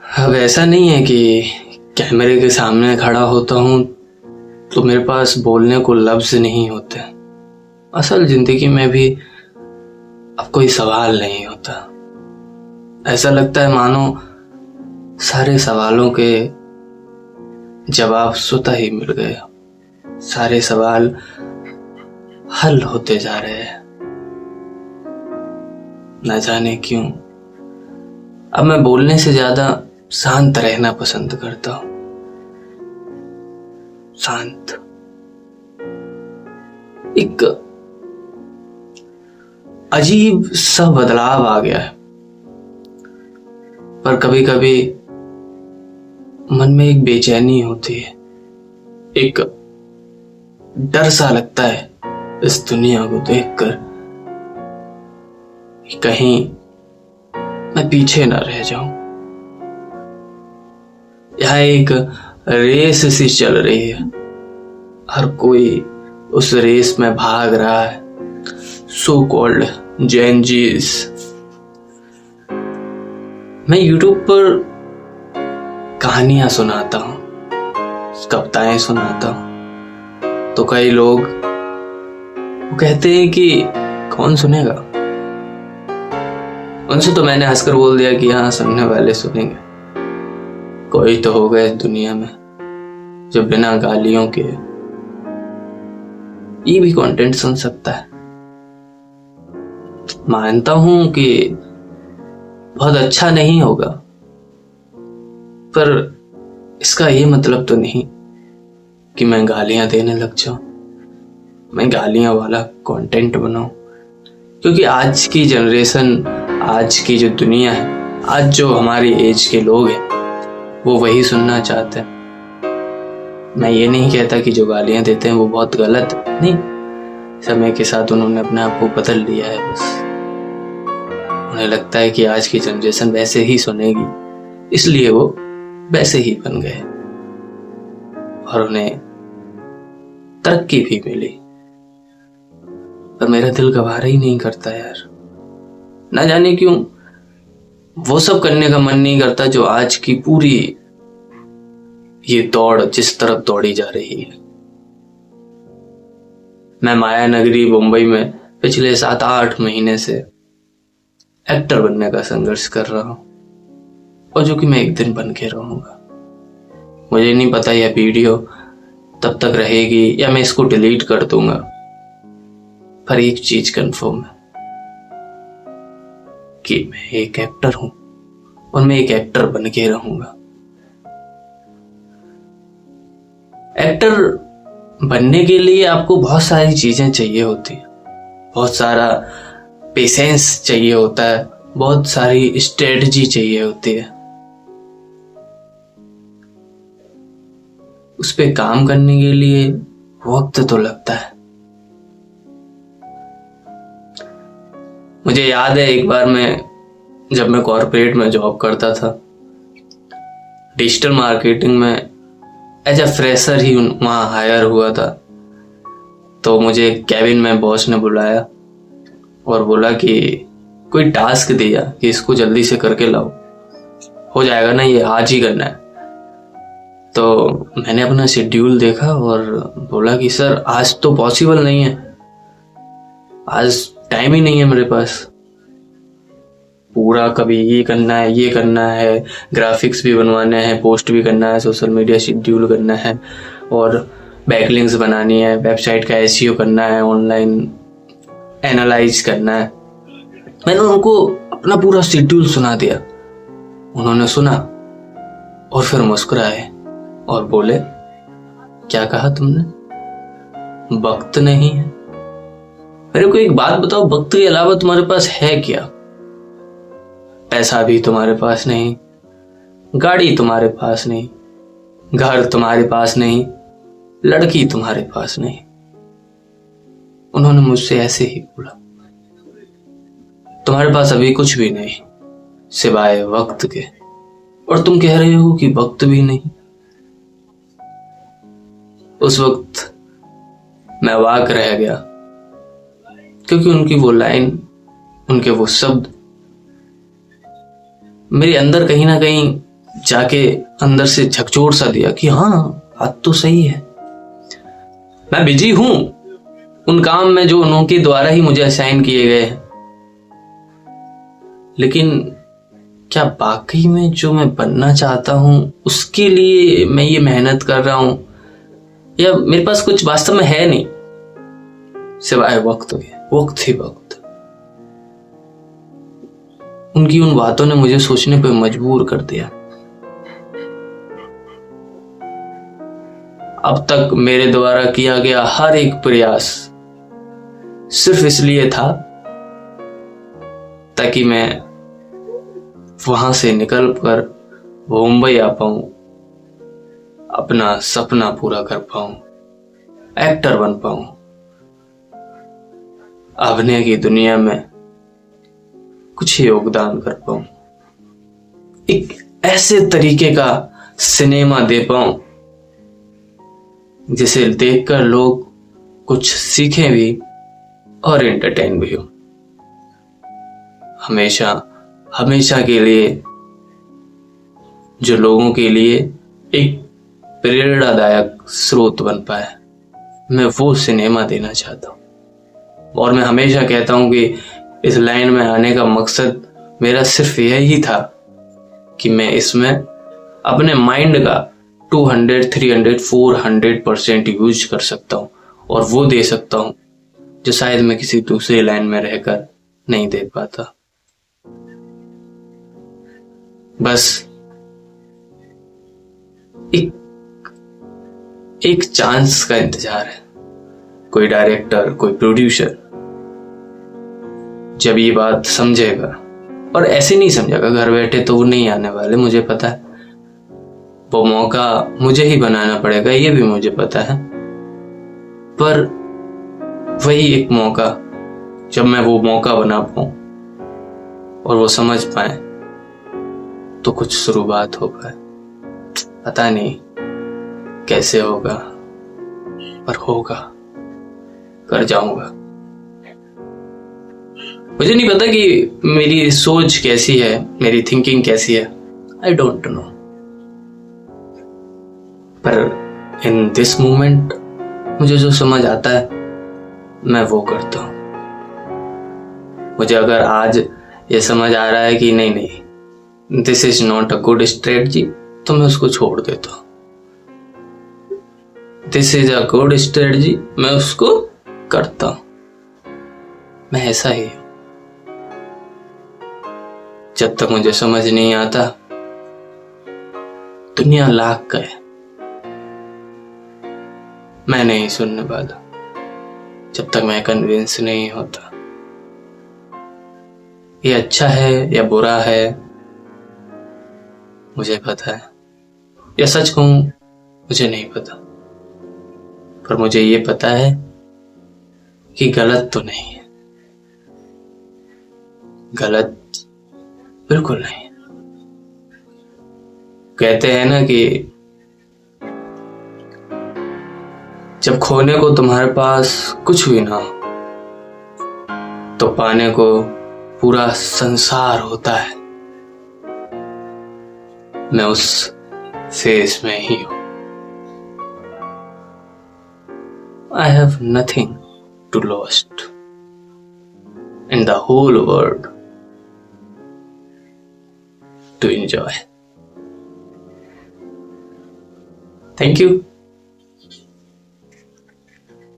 अब ऐसा नहीं है कि कैमरे के सामने खड़ा होता हूँ तो मेरे पास बोलने को लफ्ज नहीं होते। असल जिंदगी में भी अब कोई सवाल नहीं होता। ऐसा लगता है मानो सारे सवालों के जवाब स्वतः ही मिल गए। सारे सवाल हल होते जा रहे हैं, न जाने क्यों। अब मैं बोलने से ज्यादा शांत रहना पसंद करता हूं। शांत। एक अजीब सा बदलाव आ गया है, पर कभी कभी मन में एक बेचैनी होती है, एक डर सा लगता है इस दुनिया को देखकर, कहीं मैं पीछे ना रह जाऊं। यहां एक रेस सी चल रही है, हर कोई उस रेस में भाग रहा है। So called Gen जीज। मैं यूट्यूब पर कहानियां सुनाता हूं, कविताएं सुनाता हूं, तो कई लोग वो कहते हैं कि कौन सुनेगा। उनसे तो मैंने हंसकर बोल दिया कि हाँ, सुनने वाले सुनेंगे। कोई तो होगा इस दुनिया में जो बिना गालियों के ये भी कंटेंट सुन सकता है। मानता हूं कि बहुत अच्छा नहीं होगा, पर इसका ये मतलब तो नहीं कि मैं गालियां देने लग जाऊं, मैं गालियां वाला कंटेंट बनाऊं। क्योंकि आज की जनरेशन, आज की जो दुनिया है, आज जो हमारी एज के लोग हैं, वो वही सुनना चाहते हैं। मैं ये नहीं कहता कि जो गालियां देते हैं वो बहुत गलत नहीं। समय के साथ उन्होंने अपने आप को बदल लिया है। बस उन्हें लगता है कि आज की जनरेशन वैसे ही सुनेगी, इसलिए वो वैसे ही बन गए और उन्हें तरक्की भी मिली। पर मेरा दिल गवारा ही नहीं करता यार, ना जाने क्यों। वो सब करने का मन नहीं करता जो आज की पूरी ये दौड़ जिस तरफ दौड़ी जा रही है। मैं माया नगरी मुंबई में पिछले 7-8 महीने से एक्टर बनने का संघर्ष कर रहा हूं, और जो कि मैं एक दिन बन के रहूंगा। मुझे नहीं पता यह वीडियो तब तक रहेगी या मैं इसको डिलीट कर दूंगा, पर एक चीज कंफर्म है कि मैं एक एक्टर हूं और मैं एक एक्टर बन के रहूंगा। एक्टर बनने के लिए आपको बहुत सारी चीजें चाहिए होती है, बहुत सारा पेशेंस चाहिए होता है, बहुत सारी स्ट्रेटजी चाहिए होती है। उस पे काम करने के लिए वक्त तो लगता है। मुझे याद है एक बार जब मैं कॉर्पोरेट में जॉब करता था, डिजिटल मार्केटिंग में एज अ फ्रेशर ही वहां हायर हुआ था। तो मुझे कैबिन में बॉस ने बुलाया और बोला कि कोई टास्क दिया कि इसको जल्दी से करके लाओ, हो जाएगा ना, ये आज ही करना है। तो मैंने अपना शेड्यूल देखा और बोला कि सर आज तो पॉसिबल नहीं है, आज टाइम ही नहीं है मेरे पास। पूरा कभी ये करना है, ग्राफिक्स भी बनवाने हैं, पोस्ट भी करना है, सोशल मीडिया शेड्यूल करना है, और बैकलिंक्स बनानी है, वेबसाइट का एसईओ करना है, ऑनलाइन एनालाइज करना है। मैंने उनको अपना पूरा शेड्यूल सुना दिया। उन्होंने सुना और फिर मुस्कुराए और बोले, क्या कहा तुमने? वक्त नहीं है। मेरे को एक बात बताओ, वक्त के अलावा तुम्हारे पास है क्या? पैसा भी तुम्हारे पास नहीं, गाड़ी तुम्हारे पास नहीं, घर तुम्हारे पास नहीं, लड़की तुम्हारे पास नहीं। उन्होंने मुझसे ऐसे ही बोला, तुम्हारे पास अभी कुछ भी नहीं सिवाय वक्त के, और तुम कह रहे हो कि वक्त भी नहीं। उस वक्त मैं अवाक रह गया, क्योंकि उनकी वो लाइन, उनके वो शब्द मेरे अंदर कहीं ना कहीं जाके अंदर से झकझोर सा दिया कि हाँ बात तो सही है, मैं बिजी हूं उन काम में जो उनके द्वारा ही मुझे असाइन किए गए हैं, लेकिन क्या वाकई में जो मैं बनना चाहता हूं उसके लिए मैं ये मेहनत कर रहा हूं, या मेरे पास कुछ वास्तव में है नहीं सिवाय वक्त के, वक्त ही वक्त। उनकी उन बातों ने मुझे सोचने पर मजबूर कर दिया। अब तक मेरे द्वारा किया गया हर एक प्रयास सिर्फ इसलिए था ताकि मैं वहां से निकल कर मुंबई आ पाऊं, अपना सपना पूरा कर पाऊं, एक्टर बन पाऊं, अभिनय की दुनिया में कुछ योगदान कर पाऊं, एक ऐसे तरीके का सिनेमा दे पाऊं जिसे देखकर लोग कुछ सीखें भी और एंटरटेन भी हो। हमेशा हमेशा के लिए जो लोगों के लिए एक प्रेरणादायक स्रोत बन पाए, मैं वो सिनेमा देना चाहता हूं। और मैं हमेशा कहता हूं कि इस लाइन में आने का मकसद मेरा सिर्फ यही था कि मैं इसमें अपने माइंड का 200, 300, 400% यूज कर सकता हूं और वो दे सकता हूं जो शायद मैं किसी दूसरे लाइन में रहकर नहीं दे पाता। बस एक चांस का इंतजार है। कोई डायरेक्टर, कोई प्रोड्यूसर जब ये बात समझेगा, और ऐसे नहीं समझेगा घर बैठे तो वो नहीं आने वाले, मुझे पता है। वो मौका मुझे ही बनाना पड़ेगा, ये भी मुझे पता है। पर वही एक मौका, जब मैं वो मौका बना पाऊं और वो समझ पाए तो कुछ शुरुआत हो पाए। पता नहीं कैसे होगा, पर होगा, कर जाऊंगा। मुझे नहीं पता कि मेरी सोच कैसी है, मेरी थिंकिंग कैसी है, आई डोंट नो। पर इन दिस मोमेंट मुझे जो समझ आता है मैं वो करता हूं। मुझे अगर आज ये समझ आ रहा है कि नहीं, this is not a good strategy, तो मैं उसको छोड़ देता हूं। This is a good strategy, मैं उसको करता हूं। मैं ऐसा ही हूं। जब तक मुझे समझ नहीं आता, दुनिया लाख का है, मैं नहीं सुनने वाला जब तक मैं कन्विंस नहीं होता। ये अच्छा है या बुरा है मुझे पता है, या सच कहूं मुझे नहीं पता, पर मुझे ये पता है कि गलत तो नहीं है, गलत बिल्कुल नहीं। कहते हैं ना कि जब खोने को तुम्हारे पास कुछ भी ना हो तो पाने को पूरा संसार होता है। मैं उस फेज में ही हूं। I have nothing to lost in the whole world to enjoy. Thank you.